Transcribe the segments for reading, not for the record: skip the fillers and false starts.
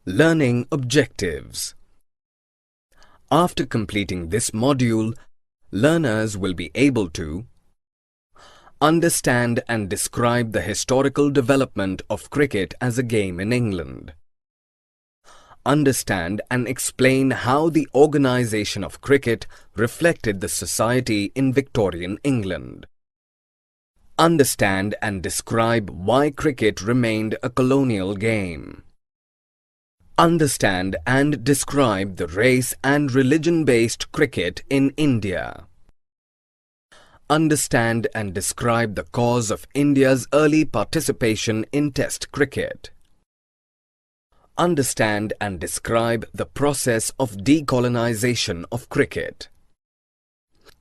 Learning objectives. After completing this module, learners will be able to understand and describe the historical development of cricket as a game in England. Understand and explain how the organisation of cricket reflected the society in Victorian England. Understand and describe why cricket remained a colonial game. Understand and describe the race and religion-based cricket in India. Understand and describe the cause of India's early participation in Test cricket. Understand and describe the process of decolonization of cricket.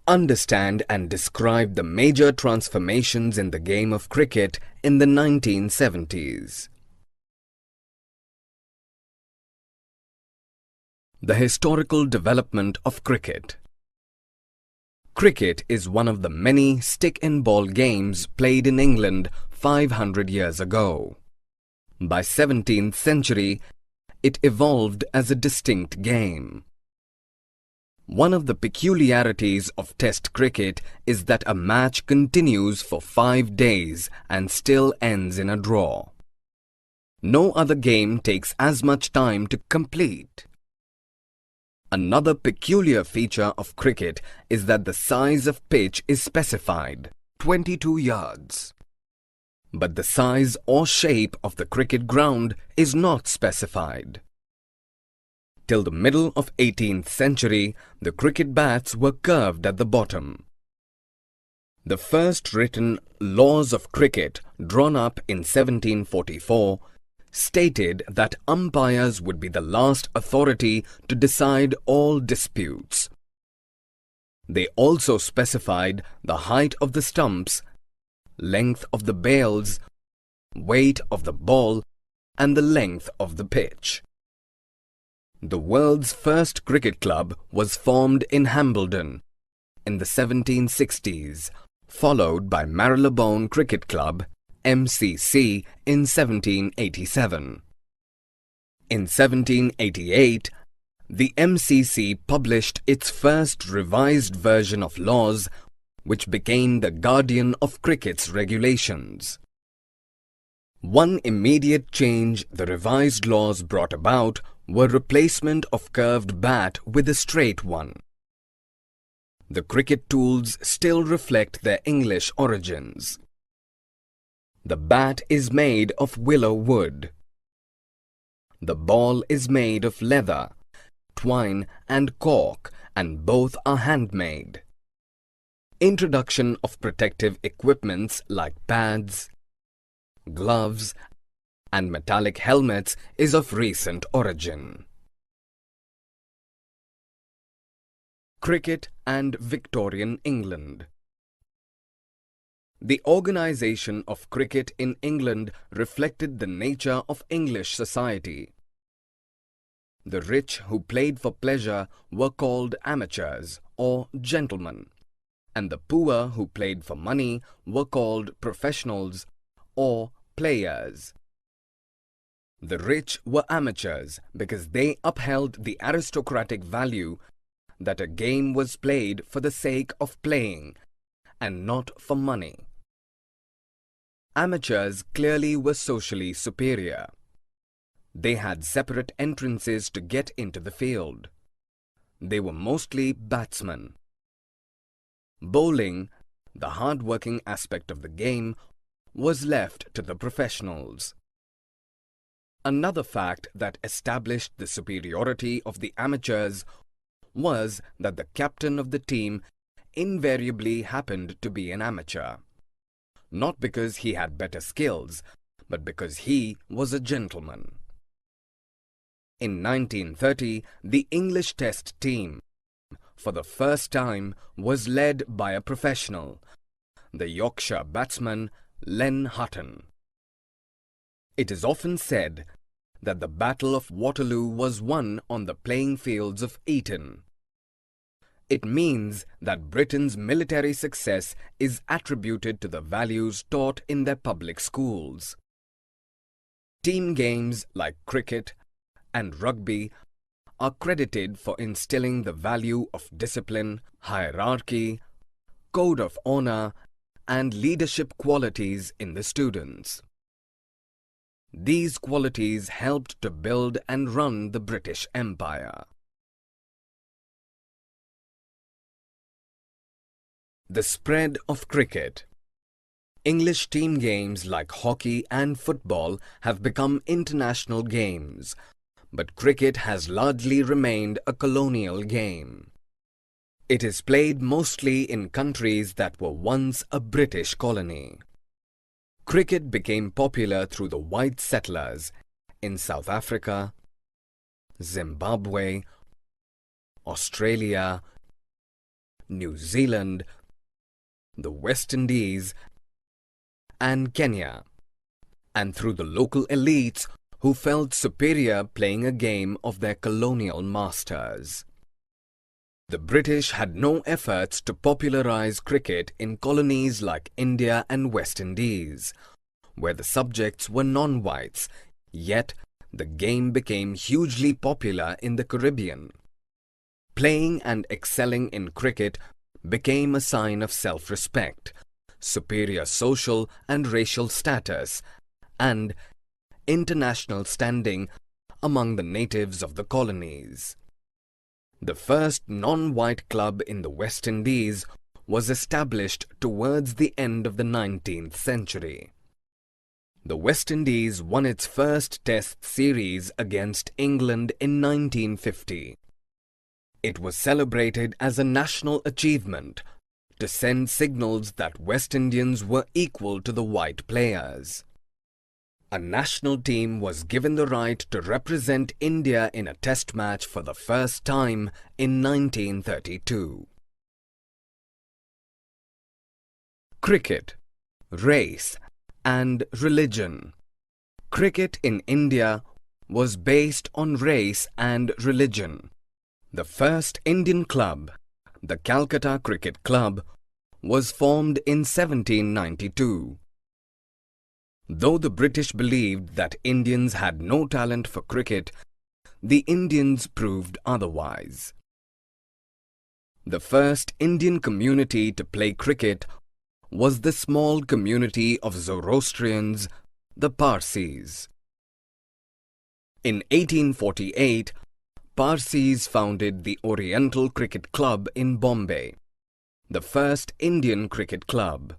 Understand and describe the major transformations in the game of cricket in the 1970s. The historical development of cricket. Cricket is one of the many stick-and-ball games played in England 500 years ago. By 17th century, it evolved as a distinct game. One of the peculiarities of Test cricket is that a match continues for 5 days and still ends in a draw. No other game takes as much time to complete. Another peculiar feature of cricket is that the size of pitch is specified, 22 yards. But the size or shape of the cricket ground is not specified. Till the middle of 18th century, the cricket bats were curved at the bottom. The first written laws of cricket, drawn up in 1744, stated that umpires would be the last authority to decide all disputes. They also specified the height of the stumps, length of the bails, weight of the ball, and the length of the pitch. The world's first cricket club was formed in Hambledon in the 1760s, followed by Marylebone Cricket Club, MCC, in 1787. In 1788, the MCC published its first revised version of laws, which became the guardian of cricket's regulations. One immediate change the revised laws brought about were replacement of curved bat with a straight one. The cricket tools still reflect their English origins. The bat is made of willow wood. The ball is made of leather, twine and cork, and both are handmade. Introduction of protective equipments like pads, gloves, and metallic helmets is of recent origin. Cricket and Victorian England. The organisation of cricket in England reflected the nature of English society. The rich who played for pleasure were called amateurs or gentlemen, and the poor who played for money were called professionals or players. The rich were amateurs because they upheld the aristocratic value that a game was played for the sake of playing and not for money. Amateurs clearly were socially superior. They had separate entrances to get into the field. They were mostly batsmen. Bowling, the hard-working aspect of the game, was left to the professionals. Another fact that established the superiority of the amateurs was that the captain of the team invariably happened to be an amateur. Not because he had better skills, but because he was a gentleman. In 1930, the English Test team, for the first time, was led by a professional, the Yorkshire batsman Len Hutton. It is often said that the Battle of Waterloo was won on the playing fields of Eton. It means that Britain's military success is attributed to the values taught in their public schools. Team games like cricket and rugby are credited for instilling the value of discipline, hierarchy, code of honor, and leadership qualities in the students. These qualities helped to build and run the British Empire. The spread of cricket. English team games like hockey and football have become international games, but cricket has largely remained a colonial game. It is played mostly in countries that were once a British colony. Cricket became popular through the white settlers in South Africa, Zimbabwe, Australia, New Zealand, the West Indies, and Kenya, and through the local elites who felt superior playing a game of their colonial masters. The British had no efforts to popularize cricket in colonies like India and West Indies, where the subjects were non-whites, yet the game became hugely popular in the Caribbean. Playing and excelling in cricket became a sign of self-respect, superior social and racial status, and international standing among the natives of the colonies. The first non-white club in the West Indies was established towards the end of the 19th century. The West Indies won its first Test series against England in 1950. It was celebrated as a national achievement to send signals that West Indians were equal to the white players. A national team was given the right to represent India in a test match for the first time in 1932. Cricket, race, and religion. Cricket in India was based on race and religion. The first Indian club, the Calcutta Cricket Club, was formed in 1792. Though the British believed that Indians had no talent for cricket, the Indians proved otherwise. The first Indian community to play cricket was the small community of Zoroastrians, the Parsis. In 1848, Parsis founded the Oriental Cricket Club in Bombay, the first Indian cricket club.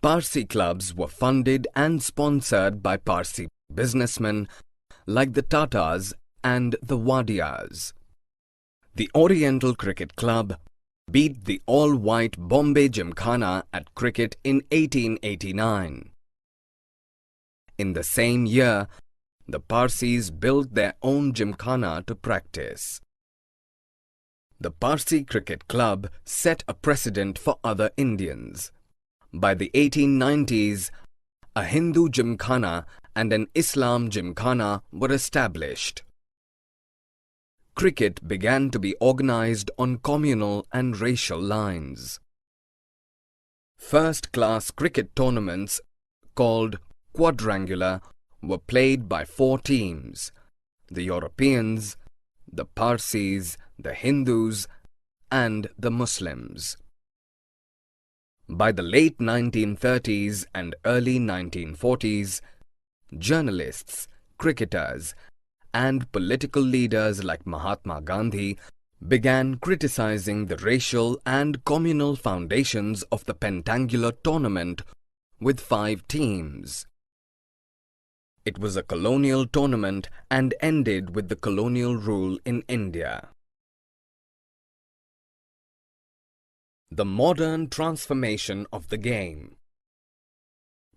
Parsi clubs were funded and sponsored by Parsi businessmen like the Tatars and the Wadias. The Oriental Cricket Club beat the all-white Bombay Gymkhana at cricket in 1889. In the same year, the Parsis built their own Gymkhana to practice. The Parsi Cricket Club set a precedent for other Indians. By the 1890s, a Hindu Gymkhana and an Islam Gymkhana were established. Cricket began to be organized on communal and racial lines. First-class cricket tournaments, called quadrangular, were played by 4 teams: the Europeans, the Parsis, the Hindus, and the Muslims. By the late 1930s and early 1940s, journalists, cricketers, and political leaders like Mahatma Gandhi began criticizing the racial and communal foundations of the pentangular tournament with 5 teams. It was a colonial tournament and ended with the colonial rule in India. The modern transformation of the game.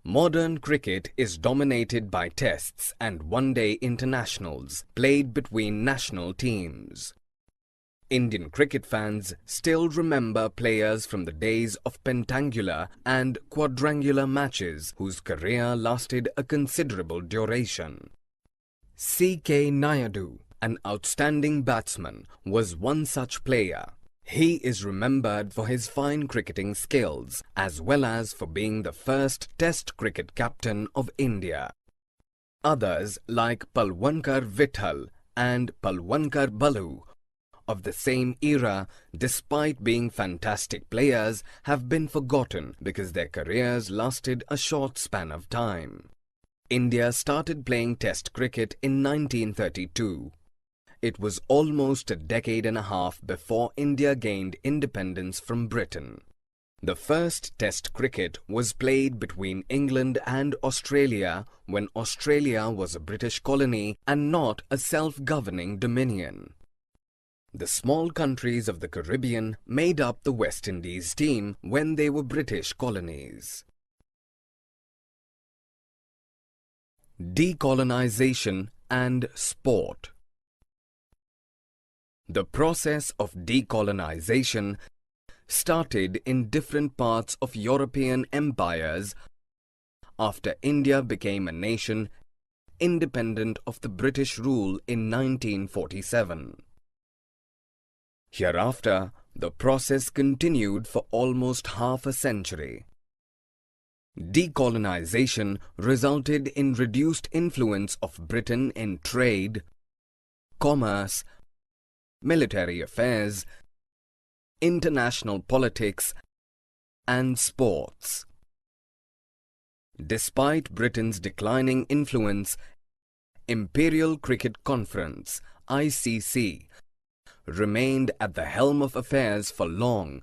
Modern cricket is dominated by tests and one-day internationals played between national teams. Indian cricket fans still remember players from the days of pentangular and quadrangular matches whose career lasted a considerable duration. C.K. Naidu, an outstanding batsman, was one such player. He is remembered for his fine cricketing skills, as well as for being the first Test cricket captain of India. Others like Palwankar Vithal and Palwankar Balu of the same era, despite being fantastic players, have been forgotten because their careers lasted a short span of time. India started playing Test cricket in 1932. It was almost a decade and a half before India gained independence from Britain. The first Test cricket was played between England and Australia when Australia was a British colony and not a self-governing dominion. The small countries of the Caribbean made up the West Indies team when they were British colonies. Decolonization and sport. The process of decolonization started in different parts of European empires after India became a nation independent of the British rule in 1947. Hereafter, the process continued for almost half a century. Decolonization resulted in reduced influence of Britain in trade, commerce, military affairs, international politics, and sports. Despite Britain's declining influence, Imperial Cricket Conference (ICC) remained at the helm of affairs for long,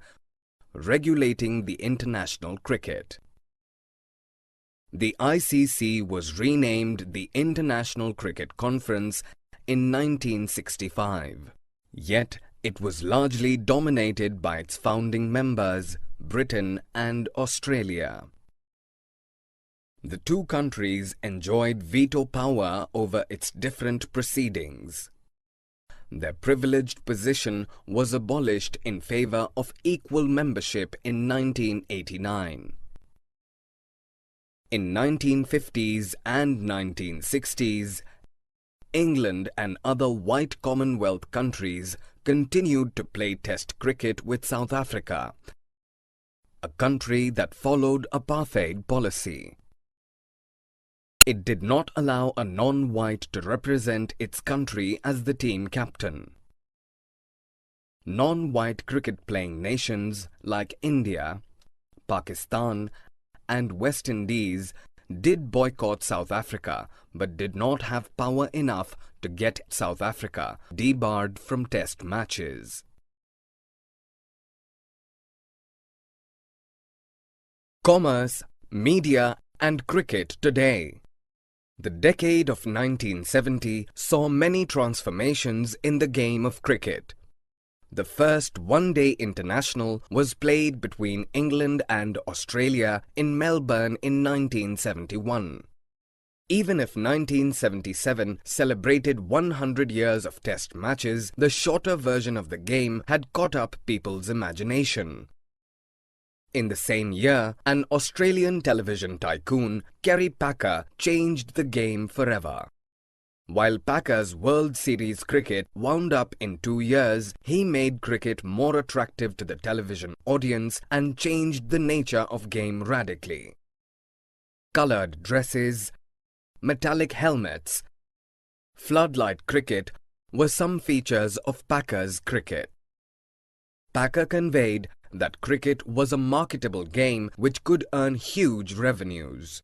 regulating the international cricket. The ICC was renamed the International Cricket Conference in 1965. Yet, it was largely dominated by its founding members, Britain and Australia. The two countries enjoyed veto power over its different proceedings. Their privileged position was abolished in favor of equal membership in 1989. In 1950s and 1960s, England and other white Commonwealth countries continued to play Test cricket with South Africa, a country that followed apartheid policy. It did not allow a non-white to represent its country as the team captain. Non-white cricket-playing nations like India, Pakistan, and West Indies did boycott South Africa but did not have power enough to get South Africa debarred from Test matches. Commerce, media, and cricket today. The decade of 1970 saw many transformations in the game of cricket. The first one-day international was played between England and Australia in Melbourne in 1971. Even if 1977 celebrated 100 years of Test matches, the shorter version of the game had caught up people's imagination. In the same year, an Australian television tycoon, Kerry Packer, changed the game forever. While Packer's World Series cricket wound up in 2 years, he made cricket more attractive to the television audience and changed the nature of game radically. Coloured dresses, metallic helmets, floodlight cricket were some features of Packer's cricket. Packer conveyed that cricket was a marketable game which could earn huge revenues.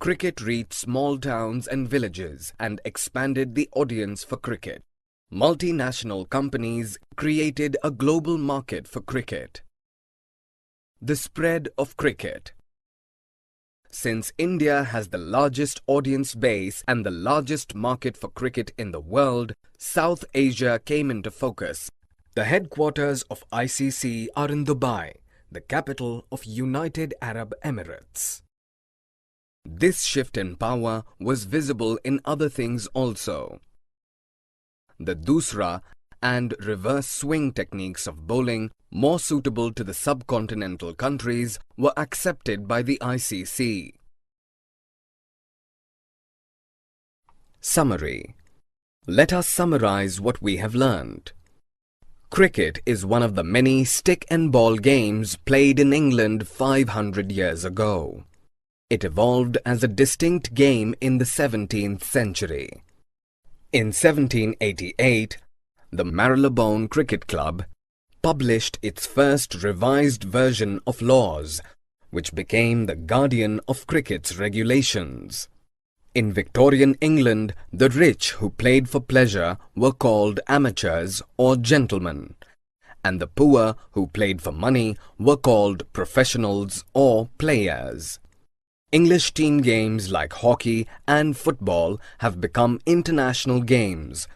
Cricket reached small towns and villages and expanded the audience for cricket. Multinational companies created a global market for cricket. The spread of cricket. Since India has the largest audience base and the largest market for cricket in the world, South Asia came into focus. The headquarters of ICC are in Dubai, the capital of United Arab Emirates. This shift in power was visible in other things also. The Dusra and reverse swing techniques of bowling, more suitable to the subcontinental countries, were accepted by the ICC. Summary. Let us summarize what we have learned. Cricket is one of the many stick and ball games played in England 500 years ago. It evolved as a distinct game in the 17th century. In 1788, the Marylebone Cricket Club published its first revised version of laws, which became the guardian of cricket's regulations. In Victorian England, the rich who played for pleasure were called amateurs or gentlemen, and the poor who played for money were called professionals or players. English team games like hockey and football have become international games,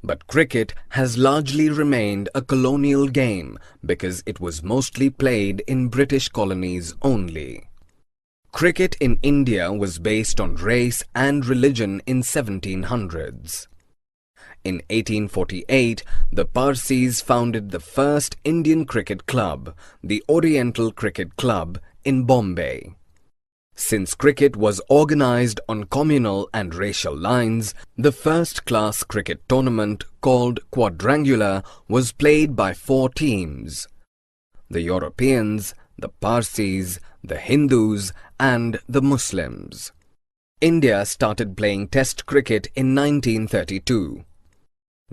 but cricket has largely remained a colonial game because it was mostly played in British colonies only. Cricket in India was based on race and religion in 1700s. In 1848, the Parsis founded the first Indian cricket club, the Oriental Cricket Club, in Bombay. Since cricket was organized on communal and racial lines, the first-class cricket tournament, called quadrangular, was played by 4 teams: the Europeans, the Parsis, the Hindus, and the Muslims. India started playing Test cricket in 1932.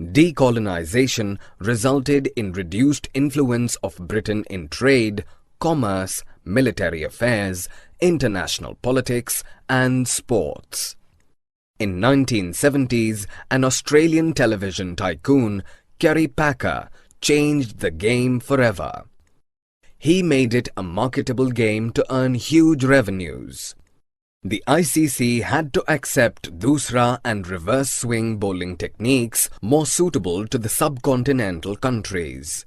Decolonization resulted in reduced influence of Britain in trade, commerce, military affairs, international politics, and sports. In 1970s, an Australian television tycoon, Kerry Packer, changed the game forever. He made it a marketable game to earn huge revenues. The ICC had to accept doosra and reverse swing bowling techniques more suitable to the subcontinental countries.